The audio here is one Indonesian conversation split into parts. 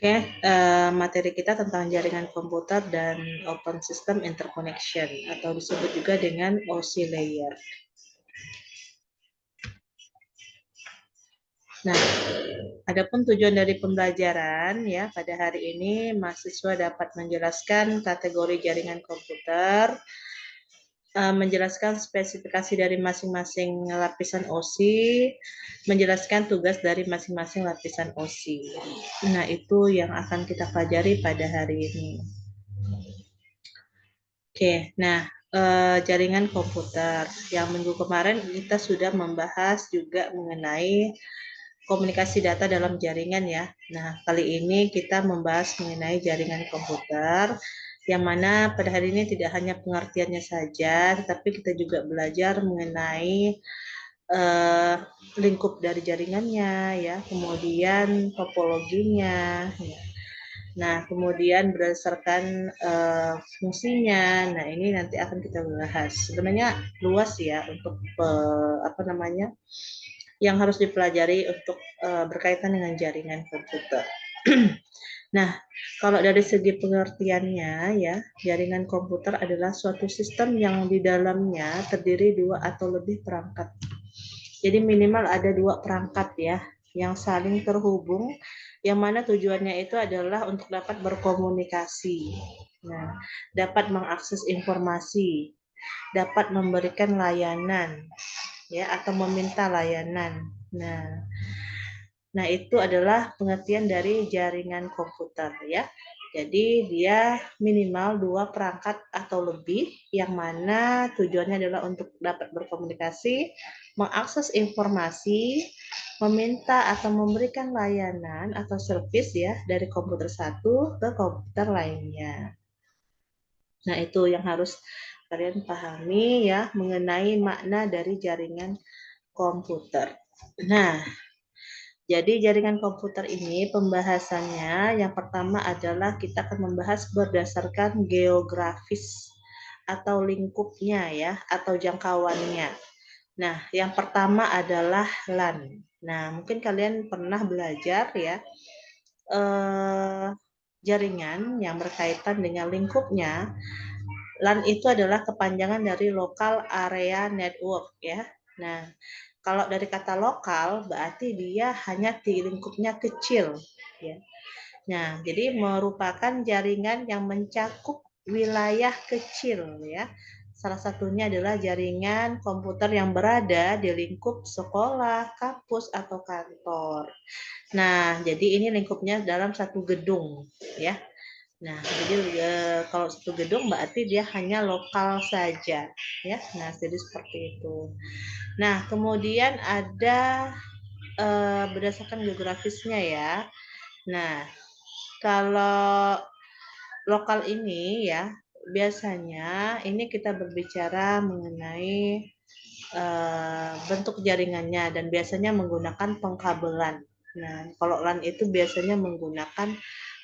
Oke, materi kita tentang jaringan komputer dan Open System Interconnection atau disebut juga dengan OC layer. Nah, adapun tujuan dari pembelajaran ya pada hari ini mahasiswa dapat menjelaskan kategori jaringan komputer, menjelaskan spesifikasi dari masing-masing lapisan OC, menjelaskan tugas dari masing-masing lapisan OC. Nah, itu yang akan kita pelajari pada hari ini. Oke, nah jaringan komputer. Yang minggu kemarin kita sudah membahas juga mengenai komunikasi data dalam jaringan ya. Nah, kali ini kita membahas mengenai jaringan komputer, yang mana pada hari ini tidak hanya pengertiannya saja, tetapi kita juga belajar mengenai eh, lingkup dari jaringannya ya, kemudian topologinya, ya. Nah, kemudian berdasarkan fungsinya, nah ini nanti akan kita bahas. Sebenarnya luas ya untuk apa namanya yang harus dipelajari untuk berkaitan dengan jaringan komputer. Nah, kalau dari segi pengertiannya ya, jaringan komputer adalah suatu sistem yang di dalamnya terdiri dua atau lebih perangkat. Jadi minimal ada dua perangkat ya yang saling terhubung, yang mana tujuannya itu adalah untuk dapat berkomunikasi. Nah, dapat mengakses informasi, dapat memberikan layanan ya atau meminta layanan. Nah, itu adalah pengertian dari jaringan komputer ya. Jadi dia minimal dua perangkat atau lebih, yang mana tujuannya adalah untuk dapat berkomunikasi, mengakses informasi, meminta atau memberikan layanan atau servis ya dari komputer satu ke komputer lainnya. Nah, itu yang harus kalian pahami ya mengenai makna dari jaringan komputer. Nah, jadi jaringan komputer ini pembahasannya yang pertama adalah kita akan membahas berdasarkan geografis atau lingkupnya ya atau jangkauannya. Nah, yang pertama adalah LAN. Nah, mungkin kalian pernah belajar ya jaringan yang berkaitan dengan lingkupnya. LAN itu adalah kepanjangan dari Local Area Network ya. Nah, kalau dari kata lokal berarti dia hanya di lingkupnya kecil ya. Nah, jadi merupakan jaringan yang mencakup wilayah kecil ya. Salah satunya adalah jaringan komputer yang berada di lingkup sekolah, kampus atau kantor. Nah, jadi ini lingkupnya dalam satu gedung ya. Nah, jadi kalau satu gedung berarti dia hanya lokal saja ya. Nah, jadi seperti itu. Nah, kemudian ada berdasarkan geografisnya ya. Nah, kalau lokal ini ya, biasanya ini kita berbicara mengenai bentuk jaringannya dan biasanya menggunakan pengkabelan. Nah, kalau LAN itu biasanya menggunakan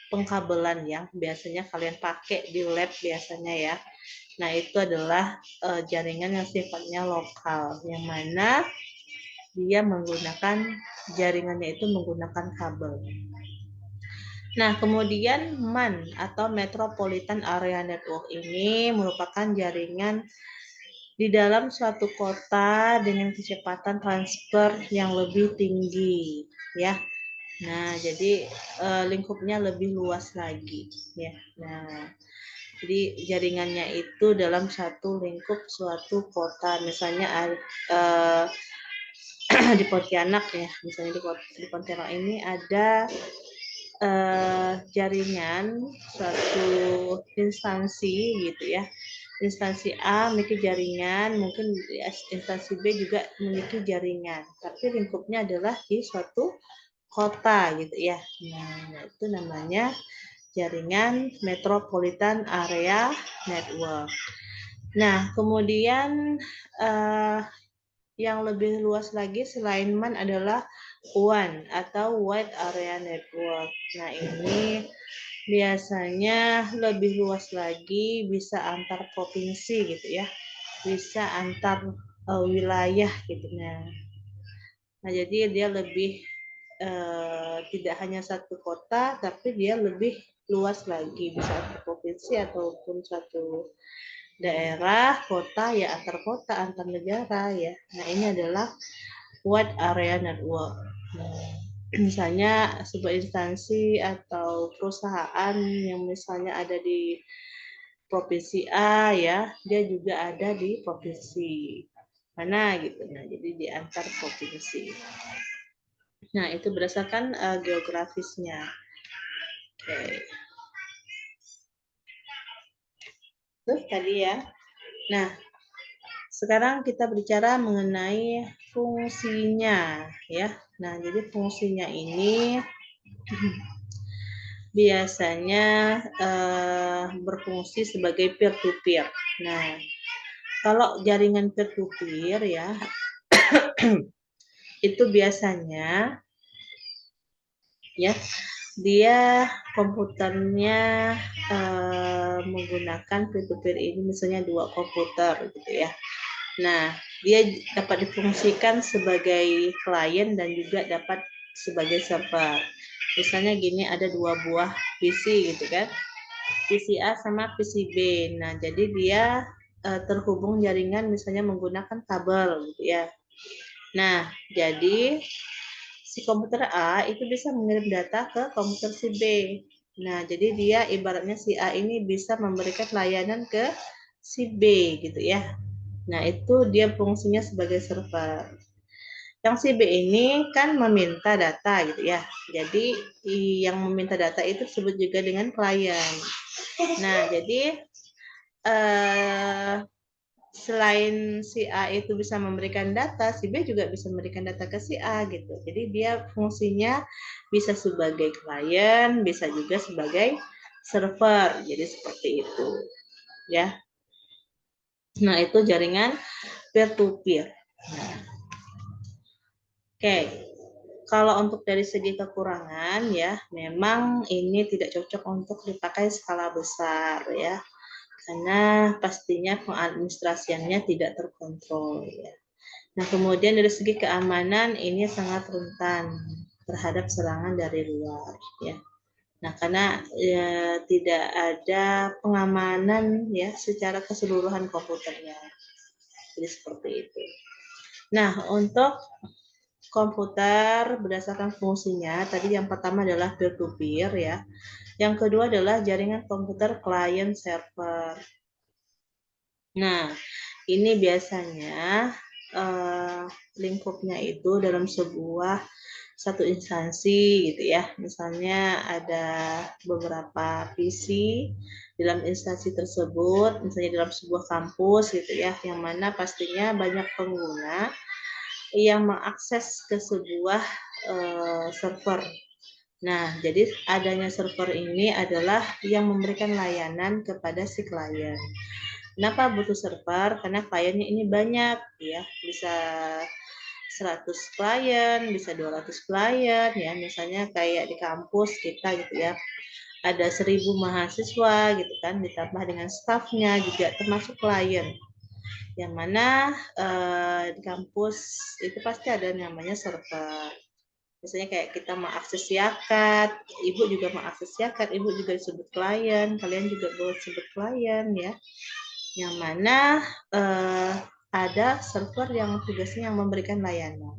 pengkabelan yang biasanya kalian pakai di lab biasanya ya. Nah, itu adalah jaringan yang sifatnya lokal, yang mana dia menggunakan jaringannya itu menggunakan kabel. Nah, kemudian MAN atau Metropolitan Area Network ini merupakan jaringan di dalam suatu kota dengan kecepatan transfer yang lebih tinggi, ya. Nah, jadi lingkupnya lebih luas lagi, ya. Nah, jadi jaringannya itu dalam satu lingkup suatu kota, misalnya di Pontianak ya, misalnya di Pontianak ini ada jaringan suatu instansi gitu ya. Instansi A memiliki jaringan, mungkin instansi B juga memiliki jaringan, tapi lingkupnya adalah di suatu kota gitu ya. Nah, itu namanya jaringan Metropolitan Area Network. Nah, kemudian yang lebih luas lagi selain MAN adalah WAN atau Wide Area Network. Nah, ini biasanya lebih luas lagi, bisa antar provinsi gitu ya, bisa antar wilayah gitu. Nah, jadi dia lebih tidak hanya satu kota, tapi dia lebih luas lagi, bisa provinsi ataupun suatu daerah, kota, ya antar kota, antar negara ya. Nah ini adalah wide area network. Nah, misalnya sebuah instansi atau perusahaan yang misalnya ada di provinsi A ya, dia juga ada di provinsi mana gitu. Nah, jadi di antar provinsi. Nah, itu berdasarkan geografisnya. Oke. Terus tadi ya. Nah, sekarang kita bicara mengenai fungsinya ya. Nah, jadi fungsinya ini biasanya berfungsi sebagai peer to peer. Nah, kalau jaringan peer to peer ya itu biasanya ya dia komputernya menggunakan peer to peer ini misalnya 2 komputer gitu ya. Nah, dia dapat difungsikan sebagai klien dan juga dapat sebagai server. Misalnya gini, ada 2 buah PC gitu kan. PC A sama PC B. Nah, jadi dia terhubung jaringan misalnya menggunakan kabel gitu ya. Nah, jadi si komputer A itu bisa mengirim data ke komputer si B. Nah, jadi dia ibaratnya si A ini bisa memberikan layanan ke si B gitu ya. Nah, itu dia fungsinya sebagai server. Yang si B ini kan meminta data gitu ya. Jadi yang meminta data itu disebut juga dengan klien. Nah, jadi selain si A itu bisa memberikan data, si B juga bisa memberikan data ke si A gitu. Jadi dia fungsinya bisa sebagai klien, bisa juga sebagai server. Jadi seperti itu, ya. Nah, itu jaringan peer to peer. Nah, oke. Kalau untuk dari segi kekurangan ya, memang ini tidak cocok untuk dipakai skala besar ya. Karena pastinya pengadministrasiannya tidak terkontrol ya. Nah, kemudian dari segi keamanan ini sangat rentan terhadap serangan dari luar ya. Nah, karena ya, tidak ada pengamanan ya secara keseluruhan komputernya. Jadi seperti itu. Nah, untuk komputer berdasarkan fungsinya, tadi yang pertama adalah peer to peer ya. Yang kedua adalah jaringan komputer client server. Nah, ini biasanya lingkupnya itu dalam sebuah satu instansi gitu ya. Misalnya ada beberapa PC dalam instansi tersebut, misalnya dalam sebuah kampus gitu ya, yang mana pastinya banyak pengguna yang mengakses ke sebuah server. Nah, jadi adanya server ini adalah yang memberikan layanan kepada si klien. Kenapa butuh server? Karena kliennya ini banyak ya, bisa 100 klien, bisa 200 klien ya. Misalnya kayak di kampus kita gitu ya. Ada 1.000 mahasiswa gitu kan, ditambah dengan stafnya juga termasuk klien. Yang mana di kampus itu pasti ada namanya server. Misalnya kayak kita mengakses Yakat, ibu juga mengakses Yakat, ibu juga disebut klien, kalian juga boleh disebut klien ya. Yang mana ada server yang tugasnya yang memberikan layanan.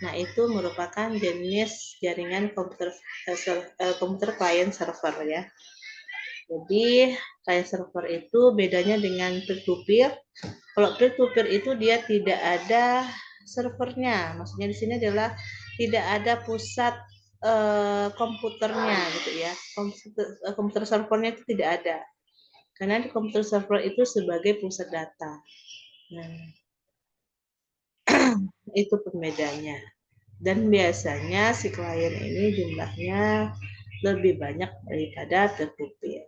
Nah, itu merupakan jenis jaringan komputer client server ya. Jadi, client server itu bedanya dengan peer to peer. Kalau peer to peer itu dia tidak ada servernya. Maksudnya di sini adalah tidak ada pusat komputernya gitu ya. Komputer servernya itu tidak ada. Karena di komputer server itu sebagai pusat data. Nah, itu pembedanya. Dan biasanya si klien ini jumlahnya lebih banyak daripada peer to peer.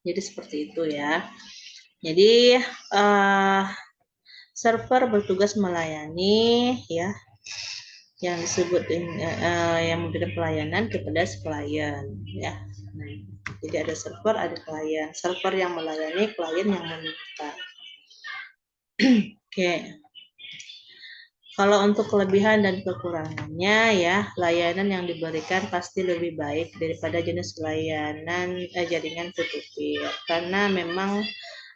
Jadi seperti itu ya. Jadi server bertugas melayani ya yang disebut yang memberikan pelayanan kepada si klien ya. Nah, jadi ada server, ada klien. Server yang melayani, klien yang meminta. Oke. Kalau untuk kelebihan dan kekurangannya ya, layanan yang diberikan pasti lebih baik daripada jenis layanan jaringan peer-to-peer. Karena memang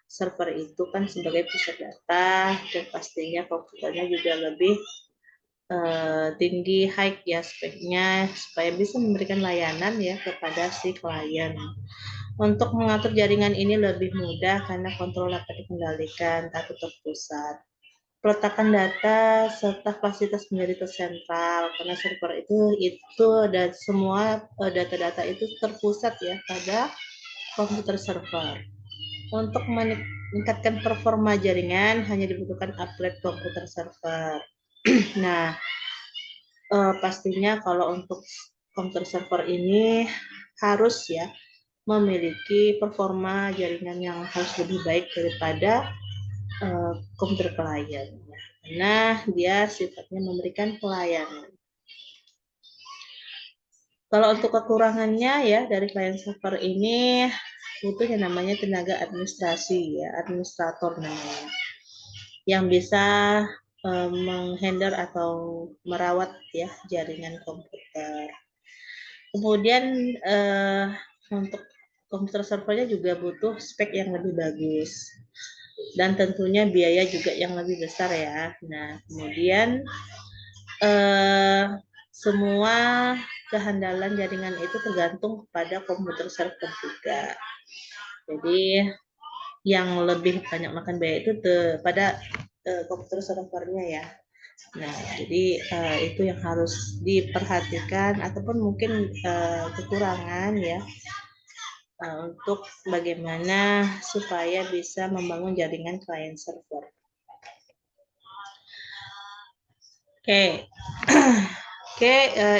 server itu kan sebagai pusat data dan pastinya komputernya juga lebih tinggi high ya speknya supaya bisa memberikan layanan ya kepada si klien. Untuk mengatur jaringan ini lebih mudah karena kontrol dapat dikendalikan tapi terpusat. Peletakan data serta fasilitas menjadi tersentral karena server itu dan semua data-data itu terpusat ya pada komputer server. Untuk meningkatkan performa jaringan hanya dibutuhkan upgrade komputer server. Nah, pastinya kalau untuk komputer server ini harus ya memiliki performa jaringan yang harus lebih baik daripada komputer klien. Karena dia sifatnya memberikan pelayanan. Kalau untuk kekurangannya ya dari klien server ini butuh yang namanya tenaga administrasi ya, administrator namanya, yang bisa menghandle atau merawat ya jaringan komputer. Kemudian untuk komputer servernya juga butuh spek yang lebih bagus dan tentunya biaya juga yang lebih besar ya. Nah, kemudian semua kehandalan jaringan itu tergantung pada komputer server juga. Jadi yang lebih banyak makan biaya itu pada komputer servernya ya. Nah, jadi itu yang harus diperhatikan ataupun mungkin kekurangan ya untuk bagaimana supaya bisa membangun jaringan client server. Oke. Oke,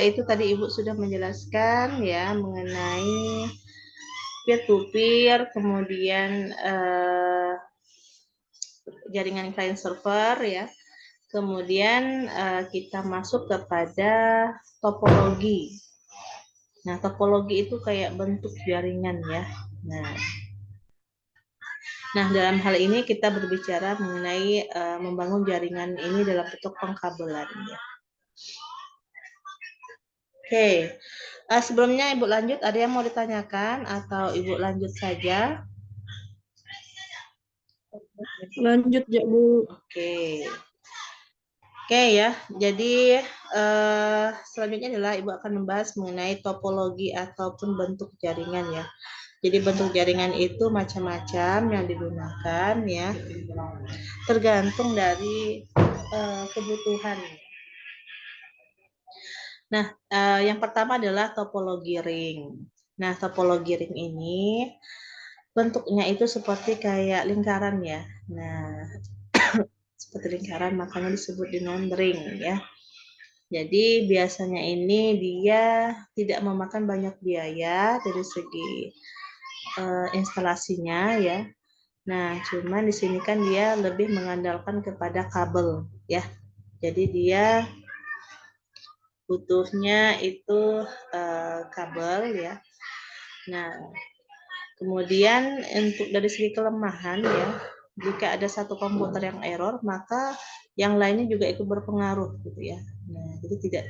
itu tadi Ibu sudah menjelaskan ya mengenai peer-to-peer, kemudian jaringan client server ya. Kemudian kita masuk kepada topologi. Nah, topologi itu kayak bentuk jaringan ya. Nah, dalam hal ini kita berbicara mengenai membangun jaringan ini dalam bentuk pengkabelan ya. Oke, sebelumnya Ibu lanjut, ada yang mau ditanyakan atau Ibu lanjut saja? Lanjut ya Bu. Oke. Oke ya, jadi selanjutnya adalah Ibu akan membahas mengenai topologi ataupun bentuk jaringan ya. Jadi bentuk jaringan itu macam-macam yang digunakan ya, tergantung dari kebutuhan. Nah, yang pertama adalah topologi ring. Nah, topologi ring ini bentuknya itu seperti kayak lingkaran ya. Nah, seperti lingkaran makanya disebut denoun ring ya. Jadi biasanya ini dia tidak memakan banyak biaya dari segi instalasinya ya. Nah, cuman di sini kan dia lebih mengandalkan kepada kabel ya. Jadi dia butuhnya itu kabel ya. Nah, kemudian untuk dari segi kelemahan ya, jika ada satu komputer yang error, maka yang lainnya juga ikut berpengaruh gitu ya. Nah, jadi tidak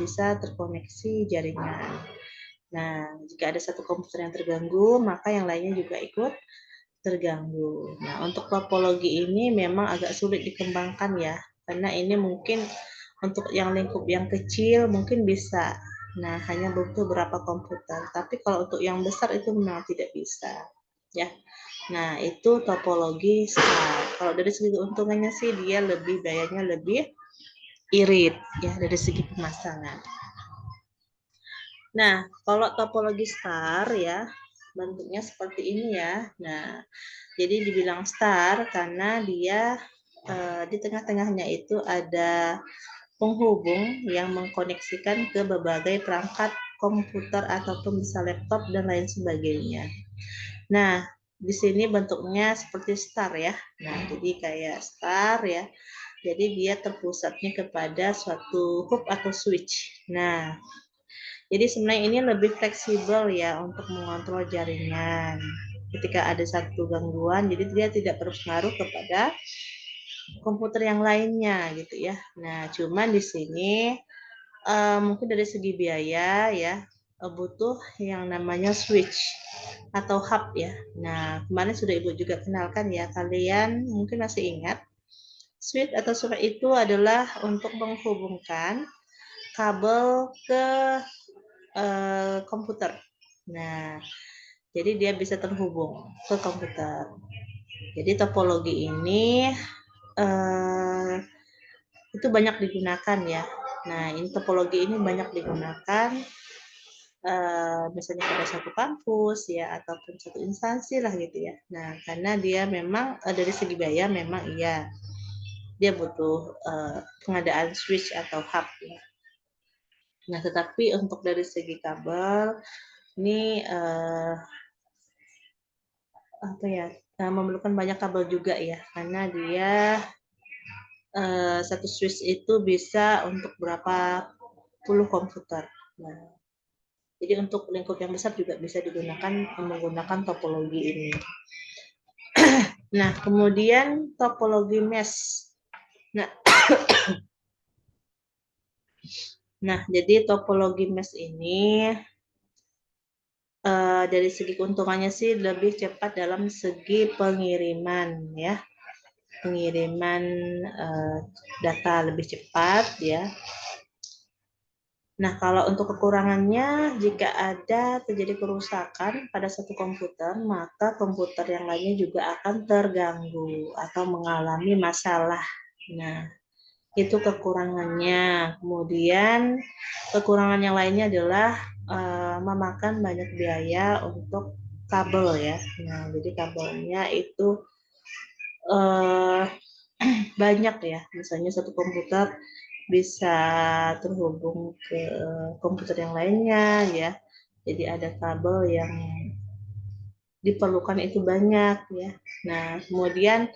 bisa terkoneksi jaringan. Nah, jika ada satu komputer yang terganggu, maka yang lainnya juga ikut terganggu. Nah, untuk topologi ini memang agak sulit dikembangkan ya, karena ini mungkin untuk yang lingkup yang kecil mungkin bisa. Nah, hanya butuh berapa komputer. Tapi kalau untuk yang besar itu memang tidak bisa. Ya. Nah, itu topologi star. Kalau dari segi keuntungannya sih dia lebih biayanya lebih irit ya dari segi pemasangan. Nah, kalau topologi star ya bentuknya seperti ini ya. Nah, jadi dibilang star karena dia di tengah-tengahnya itu ada penghubung yang mengkoneksikan ke berbagai perangkat komputer ataupun bisa laptop dan lain sebagainya. Nah, di sini bentuknya seperti star ya. Nah, jadi kayak star ya. Jadi dia terpusatnya kepada suatu hub atau switch. Nah, jadi sebenarnya ini lebih fleksibel ya untuk mengontrol jaringan. Ketika ada satu gangguan, jadi dia tidak berpengaruh kepada komputer yang lainnya gitu ya. Nah, cuman di sini mungkin dari segi biaya ya butuh yang namanya switch atau hub ya. Nah, kemarin sudah Ibu juga kenalkan ya, kalian mungkin masih ingat. Switch atau switch itu adalah untuk menghubungkan kabel ke komputer. Nah, jadi dia bisa terhubung ke komputer. Jadi topologi ini itu banyak digunakan ya. Nah, ini topologi ini banyak digunakan misalnya pada satu kampus ya ataupun satu instansi lah gitu ya. Nah, karena dia memang dari segi biaya memang iya dia butuh pengadaan switch atau hub ya. Nah, tetapi untuk dari segi kabel ini apa ya memerlukan banyak kabel juga ya karena dia satu switch itu bisa untuk berapa puluh komputer. Nah, jadi untuk lingkup yang besar juga bisa digunakan menggunakan topologi ini. Nah, kemudian topologi mesh. Nah, jadi topologi mesh ini dari segi keuntungannya sih lebih cepat dalam segi pengiriman ya. Pengiriman data lebih cepat ya. Nah, kalau untuk kekurangannya, jika ada terjadi kerusakan pada satu komputer, maka komputer yang lainnya juga akan terganggu atau mengalami masalah. Nah, itu kekurangannya. Kemudian, kekurangan yang lainnya adalah memakan banyak biaya untuk kabel ya. Nah, jadi kabelnya itu banyak ya. Misalnya satu komputer bisa terhubung ke komputer yang lainnya ya. Jadi ada kabel yang diperlukan itu banyak ya. Nah, kemudian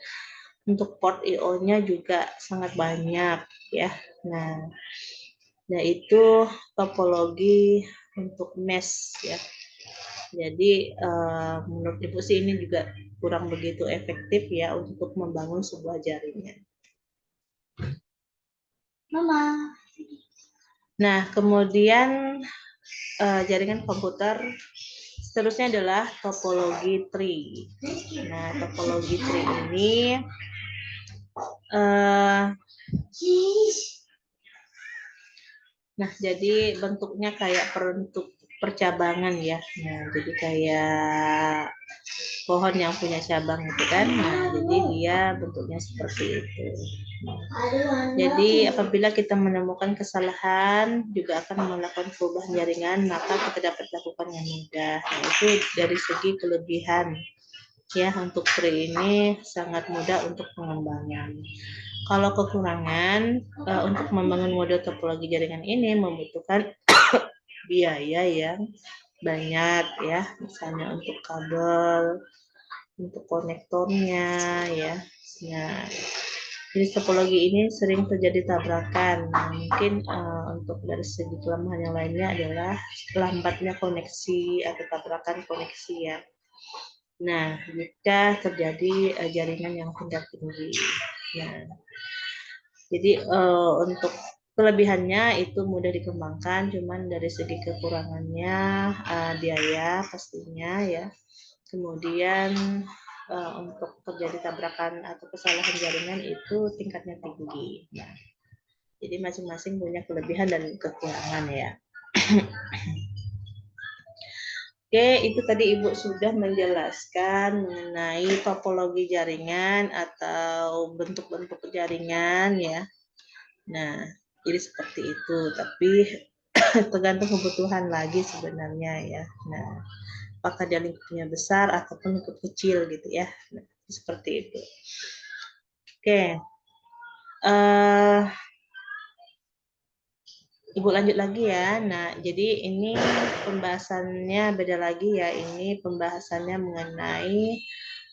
untuk port I/O-nya juga sangat banyak ya. Nah itu topologi untuk mesh ya. Jadi menurut Ibu sih ini juga kurang begitu efektif ya untuk membangun sebuah jaringan. Mama. Nah, kemudian jaringan komputer seterusnya adalah topologi tree. Nah, topologi tree ini nah jadi bentuknya kayak percabangan ya. Nah, jadi kayak pohon yang punya cabang gitu kan. Nah, jadi dia bentuknya seperti itu. Jadi apabila kita menemukan kesalahan juga akan melakukan perubahan jaringan, maka kita dapat lakukan dengan mudah. Nah, itu dari segi kelebihan ya untuk tree ini sangat mudah untuk pengembangan. Kalau kekurangan untuk membangun model topologi jaringan ini membutuhkan biaya yang banyak ya, misalnya untuk kabel, untuk konektornya ya. Nah, jadi topologi ini sering terjadi tabrakan. Nah, mungkin untuk dari segi kelemahan yang lainnya adalah lambatnya koneksi atau tabrakan koneksi ya. Nah, jika terjadi jaringan yang tingkat tinggi. Nah, jadi untuk kelebihannya itu mudah dikembangkan, cuman dari segi kekurangannya biaya pastinya ya. Kemudian untuk terjadi tabrakan atau kesalahan jaringan itu tingkatnya tinggi. Nah, jadi masing-masing punya kelebihan dan kekurangan ya. Oke, itu tadi Ibu sudah menjelaskan mengenai topologi jaringan atau bentuk-bentuk jaringan ya. Nah, jadi seperti itu, tapi tergantung kebutuhan lagi sebenarnya ya. Nah, apakah dia lingkupnya besar ataupun lingkup kecil gitu ya. Nah, seperti itu. Oke. Ibu lanjut lagi ya. Nah, jadi ini pembahasannya beda lagi ya. Ini pembahasannya mengenai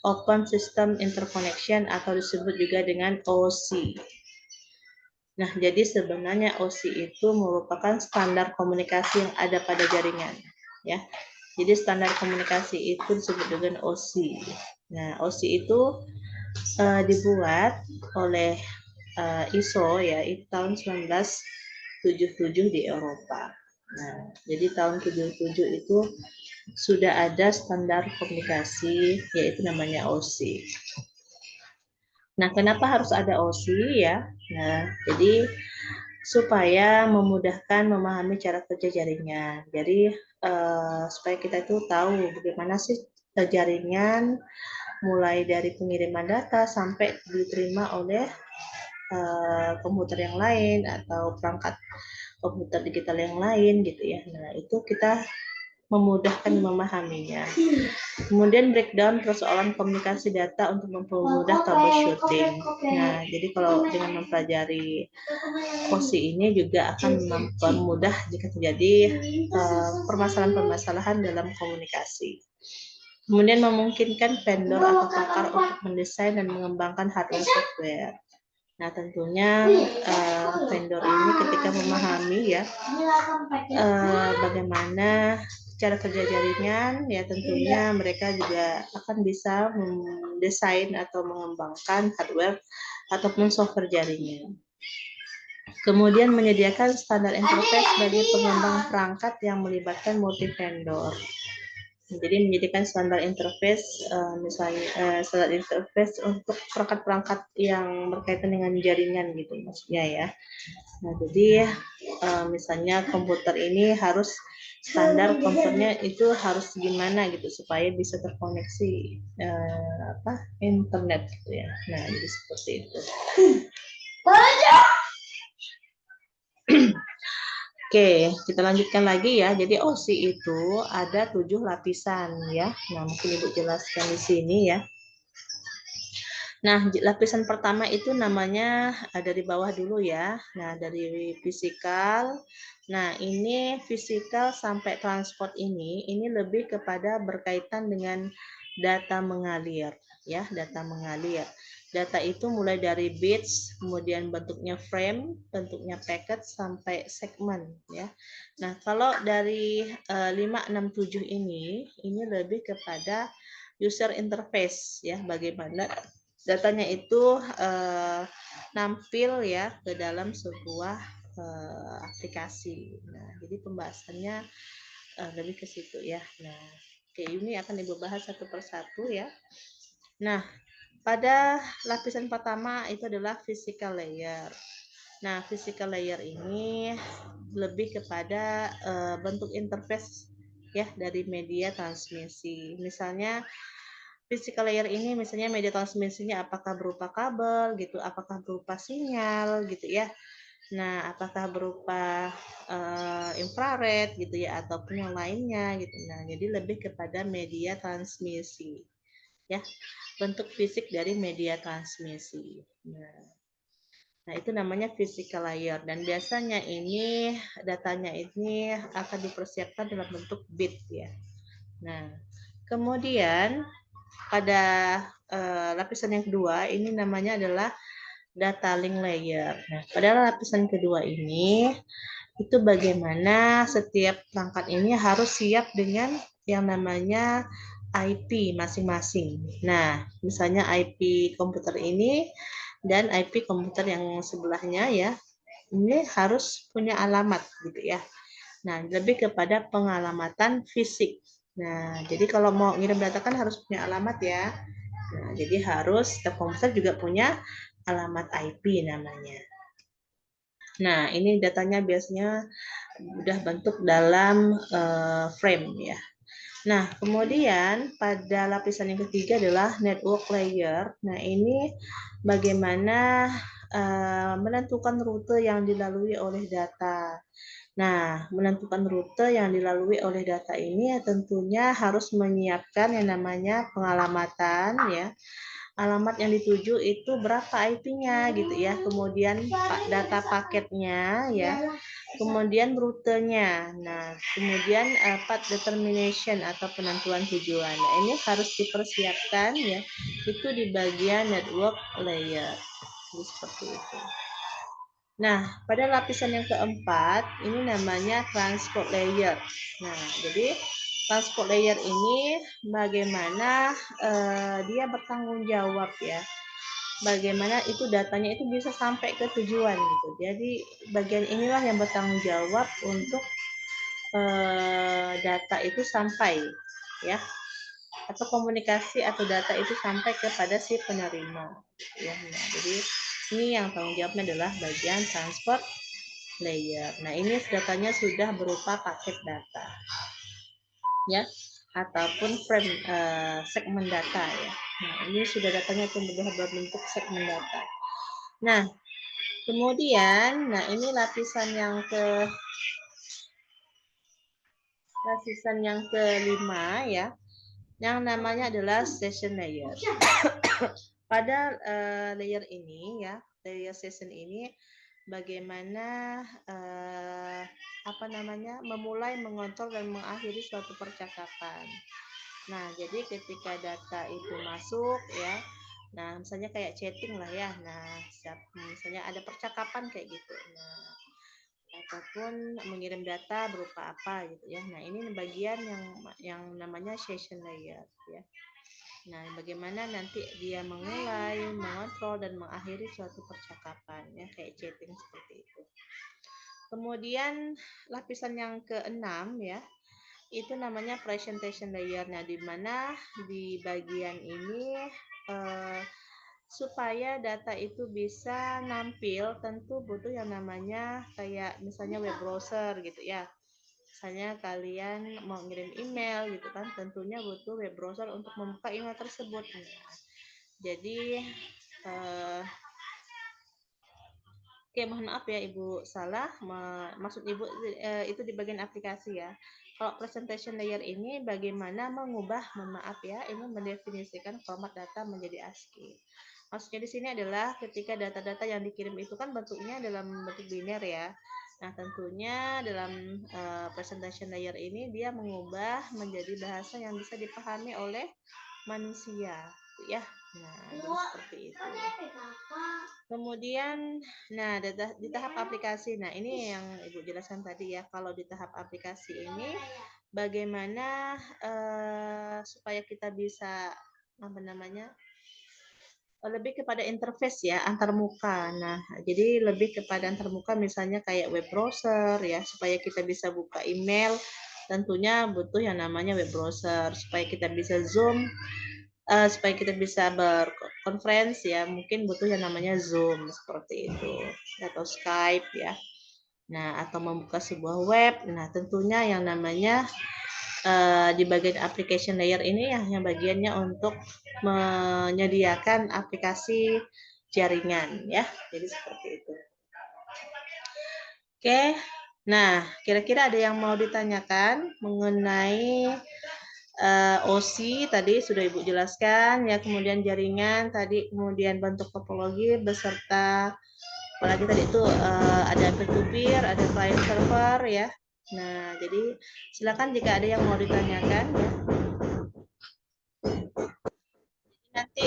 Open System Interconnection atau disebut juga dengan OSI. Nah, jadi sebenarnya OSI itu merupakan standar komunikasi yang ada pada jaringan, ya. Jadi standar komunikasi itu disebut dengan OSI. Nah, OSI itu dibuat oleh ISO ya, itu tahun 1977 di Eropa. Nah, jadi tahun 77 itu sudah ada standar komunikasi yaitu namanya OSI. Nah, kenapa harus ada OSI ya? Nah, jadi supaya memudahkan memahami cara kerja jaringan. Jadi supaya kita itu tahu bagaimana sih jaringan mulai dari pengiriman data sampai diterima oleh komputer yang lain atau perangkat komputer digital yang lain gitu ya. Nah, itu kita memudahkan memahaminya. Kemudian breakdown persoalan komunikasi data untuk mempermudah troubleshooting. Nah, jadi kalau dengan mempelajari OSI ini juga akan mempermudah jika terjadi permasalahan-permasalahan dalam komunikasi. Kemudian memungkinkan vendor atau pakar untuk mendesain dan mengembangkan hardware software. Nah, tentunya vendor ini ketika memahami ya bagaimana cara kerja jaringan, ya tentunya mereka juga akan bisa mendesain atau mengembangkan hardware ataupun software jaringan. Kemudian menyediakan standar interface bagi pengembang perangkat yang melibatkan multi vendor. Jadi menyediakan standar interface, misalnya standar interface untuk perangkat-perangkat yang berkaitan dengan jaringan gitu maksudnya ya. Nah, jadi misalnya komputer ini harus standar komputernya itu harus gimana gitu supaya bisa terkoneksi internet gitu ya. Nah, jadi seperti itu. Oke, kita lanjutkan lagi ya. Jadi OSI itu ada 7 lapisan ya. Nah, mungkin Ibu jelaskan di sini ya. Nah, lapisan pertama itu namanya dari bawah dulu ya. Nah, dari fisikal. Nah, ini fisikal sampai transport ini lebih kepada berkaitan dengan data mengalir ya, data mengalir. Data itu mulai dari bits, kemudian bentuknya frame, bentuknya packet sampai segmen ya. Nah, kalau dari 567 ini lebih kepada user interface ya, bagaimana datanya itu nampil ya ke dalam sebuah aplikasi. Nah, jadi pembahasannya lebih ke situ ya. Nah, oke, ini akan Ibu bahas satu persatu ya. Nah, pada lapisan pertama itu adalah physical layer. Nah, physical layer ini lebih kepada bentuk interface ya dari media transmisi. Misalnya physical layer ini misalnya media transmisinya apakah berupa kabel gitu, apakah berupa sinyal gitu ya. Nah, apakah berupa infrared gitu ya ataupun yang lainnya gitu. Nah, jadi lebih kepada media transmisi ya, bentuk fisik dari media transmisi. Nah, itu namanya physical layer dan biasanya ini datanya ini akan dipersiapkan dalam bentuk bit ya. Nah, kemudian pada lapisan yang kedua ini namanya adalah data link layer. Nah, pada lapisan kedua ini itu bagaimana setiap perangkat ini harus siap dengan yang namanya IP masing-masing. Nah, misalnya IP komputer ini dan IP komputer yang sebelahnya ya, ini harus punya alamat gitu ya. Nah, lebih kepada pengalamatan fisik. Nah, jadi kalau mau ngirim data kan harus punya alamat ya. Nah, jadi harus setiap komputer juga punya alamat IP namanya. Nah, ini datanya biasanya udah bentuk dalam frame ya. Nah, kemudian pada lapisan yang ketiga adalah network layer. Nah, ini bagaimana menentukan rute yang dilalui oleh data. Nah, menentukan rute yang dilalui oleh data ini ya tentunya harus menyiapkan yang namanya pengalamatan ya. Alamat yang dituju itu berapa IP-nya gitu ya. Kemudian data paketnya ya. Kemudian rutenya. Nah, kemudian path determination atau penentuan tujuan. Nah, ini harus dipersiapkan ya. Itu di bagian network layer. Jadi seperti itu. Nah, pada lapisan yang keempat, ini namanya transport layer. Nah, jadi transport layer ini bagaimana dia bertanggung jawab ya bagaimana itu datanya itu bisa sampai ke tujuan gitu. Jadi bagian inilah yang bertanggung jawab untuk data itu sampai ya, atau komunikasi atau data itu sampai kepada si penerima ya. Nah, jadi ini yang tanggung jawabnya adalah bagian transport layer. Nah, ini datanya sudah berupa paket data ya, ataupun frame segmen data ya. Nah, ini sudah datanya itu sudah berbentuk segmen data. Nah, kemudian, nah ini lapisan yang kelima ya, yang namanya adalah session layer. Pada layer ini ya, layer session ini bagaimana memulai, mengontrol dan mengakhiri suatu percakapan. Nah, jadi ketika data itu masuk ya, nah misalnya kayak chatting lah ya, nah misalnya ada percakapan kayak gitu, nah ataupun mengirim data berupa apa gitu ya. Nah, ini bagian yang namanya session layer ya. Nah, bagaimana nanti dia memulai, mengontrol dan mengakhiri suatu percakapan ya, kayak chatting seperti itu. Kemudian lapisan yang keenam ya, itu namanya presentation layer. Nah, di mana di bagian ini supaya data itu bisa nampil, tentu butuh yang namanya kayak misalnya web browser gitu ya. Misalnya kalian mau ngirim email gitu kan, tentunya butuh web browser untuk membuka email tersebut. Nah, jadi oke, mohon maaf ya Ibu salah. Maksud Ibu itu di bagian aplikasi ya. Kalau presentation layer ini bagaimana mengubah, mohon maaf ya, ini mendefinisikan format data menjadi ASCII. Maksudnya di sini adalah ketika data-data yang dikirim itu kan bentuknya dalam bentuk biner ya. Nah, tentunya dalam presentation layer ini dia mengubah menjadi bahasa yang bisa dipahami oleh manusia, ya. Nah, seperti itu. Kemudian, nah di tahap aplikasi, nah ini yang Ibu jelaskan tadi ya. Kalau di tahap aplikasi ini, bagaimana supaya kita bisa lebih kepada interface ya, antar muka. Nah, jadi lebih kepada antar muka, misalnya kayak web browser ya, supaya kita bisa buka email, tentunya butuh yang namanya web browser. Supaya kita bisa Zoom, supaya kita bisa berkonferensi ya, mungkin butuh yang namanya Zoom seperti itu, atau Skype ya. Nah, atau membuka sebuah web, nah tentunya yang namanya di bagian application layer ini yang bagiannya untuk menyediakan aplikasi jaringan ya, jadi seperti itu. Oke, nah kira-kira ada yang mau ditanyakan mengenai OSI tadi sudah Ibu jelaskan ya, kemudian jaringan tadi, kemudian bentuk topologi beserta apalagi tadi itu ada peer-to-peer, ada client server ya. Nah, jadi silakan jika ada yang mau ditanyakan ya. Nanti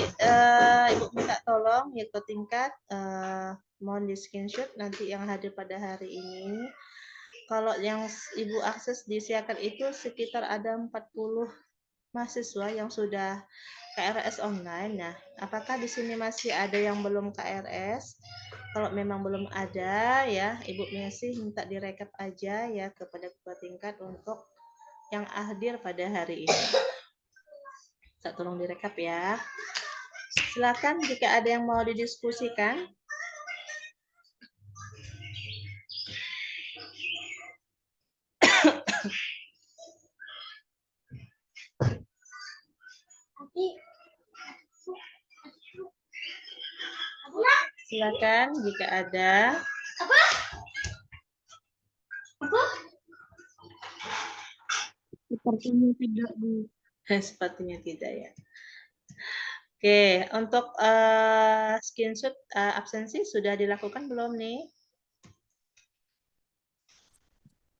Ibu minta tolong ya ke tingkat mohon di screenshot nanti yang hadir pada hari ini. Kalau yang Ibu akses disiarkan itu sekitar ada 40 mahasiswa yang sudah KRS online. Nah, apakah di sini masih ada yang belum KRS? Kalau memang belum ada ya, Ibu Mesih minta direkap aja ya kepada ketua tingkat untuk yang hadir pada hari ini. Saya tolong direkap ya. Silakan jika ada yang mau didiskusikan. Silakan jika ada. Sepertinya tidak, Bu. Sepertinya tidak ya. Oke, untuk screenshot absensi sudah dilakukan belum nih?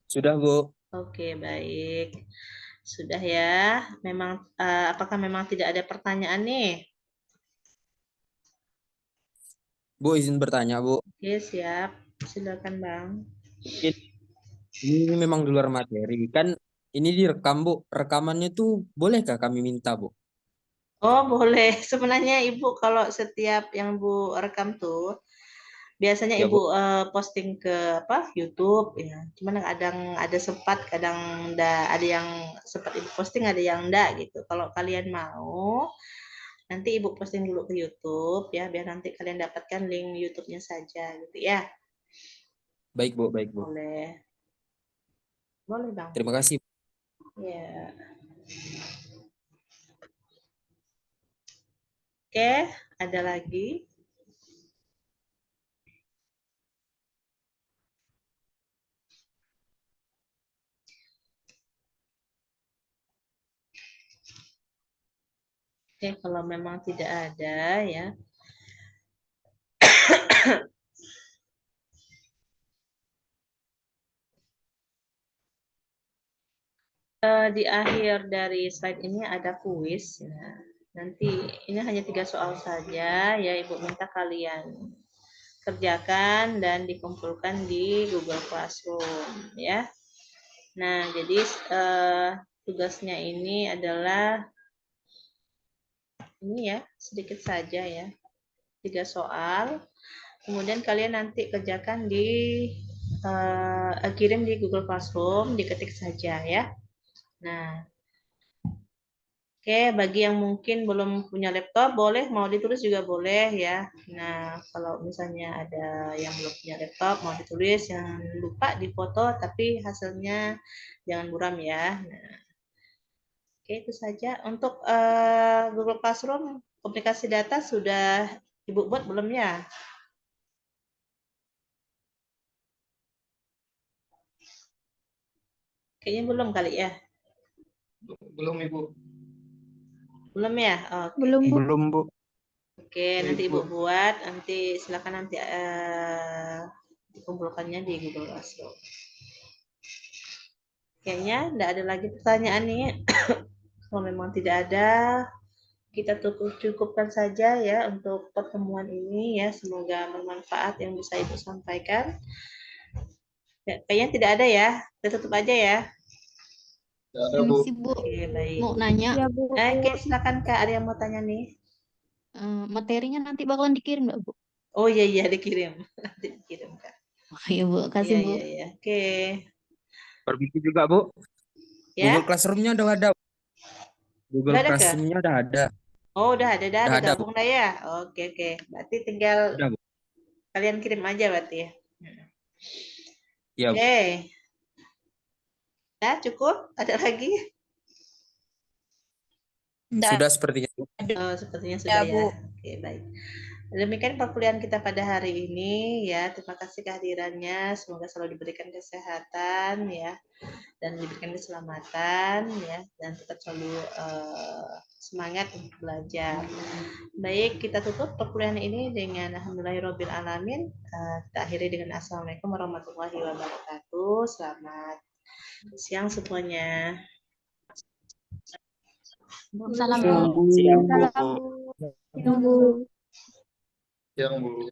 Sudah, Bu. Oke, baik. Sudah ya. Memang apakah memang tidak ada pertanyaan nih? Bu, izin bertanya, Bu. Oke, siap. Silakan, Bang. Ini memang di luar materi. Kan ini direkam, Bu. Rekamannya tuh bolehkah kami minta, Bu? Oh, boleh. Sebenarnya Ibu kalau setiap yang Bu rekam tuh, biasanya Ya, Ibu Bu. posting ke apa YouTube ya. Cuman kadang ada sempat, kadang enggak, ada yang sempat Ibu posting, ada yang enggak gitu. Kalau kalian mau, nanti Ibu posting dulu ke YouTube ya, biar nanti kalian dapatkan link YouTube-nya saja gitu ya. Baik, Bu. Baik, Bu. Boleh. Boleh, Bang. Terima kasih. Ya. Oke, ada lagi? Oke, kalau memang tidak ada ya. Di akhir dari slide ini ada kuis. Nah, nanti ini hanya 3 soal saja ya, Ibu minta kalian kerjakan dan dikumpulkan di Google Classroom ya. Nah, jadi tugasnya ini adalah ini ya, sedikit saja ya. 3 soal. Kemudian kalian nanti kerjakan di kirim di Google Classroom, diketik saja ya. Nah, oke, bagi yang mungkin belum punya laptop, boleh mau ditulis juga boleh ya. Nah, kalau misalnya ada yang belum punya laptop, mau ditulis, jangan lupa difoto, tapi hasilnya jangan buram ya. Nah, oke, itu saja. Untuk Google Classroom, komunikasi data sudah Ibu buat belum ya? Kayaknya belum kali ya? Belum, Ibu. Belum ya? Oke. Belum, Bu. Belum, Bu. Oke, nanti Ibu buat, nanti silakan nanti dikumpulkannya di Google Classroom. Kayaknya tidak ada lagi pertanyaan nih. Kalau memang tidak ada, kita cukupkan saja ya untuk pertemuan ini ya. Semoga bermanfaat yang bisa Ibu sampaikan. Ya, kayaknya tidak ada ya. Kita tutup aja ya. Ini sih Bu, Oke, baik. mau nanya, Ya, Bu. Oke, silakan Kak. Ada yang mau tanya nih? materinya nanti bakalan dikirim nggak Bu? Oh iya iya dikirim. Nanti dikirim Kak. Oh iya Bu, kasih Iya Bu. iya iya. Oke. Permisi juga, Bu. Ya, Google Classroom-nya udah ada. udah Google ada ke? Classroom-nya udah ada. Oh, udah Udah ada ada, Bu. gabung dah ya. Oke oke. Berarti tinggal Udah, Bu. kalian kirim aja berarti ya. Ya, Bu. Oke. Ya, cukup? Ada lagi? Sudah sepertinya, Bu. Oh, sepertinya sudah ya. Oke, baik. Demikian perkuliahan kita pada hari ini ya. Terima kasih kehadirannya. Semoga selalu diberikan kesehatan ya dan diberikan keselamatan ya dan tetap selalu semangat untuk belajar. Baik, kita tutup perkuliahan ini dengan alhamdulillahirabbil alamin. Kita akhiri dengan assalamualaikum warahmatullahi wabarakatuh. Selamat siang semuanya. Salam Bu. Salam, Bu. Siang Bu. Bu. Yang Bu.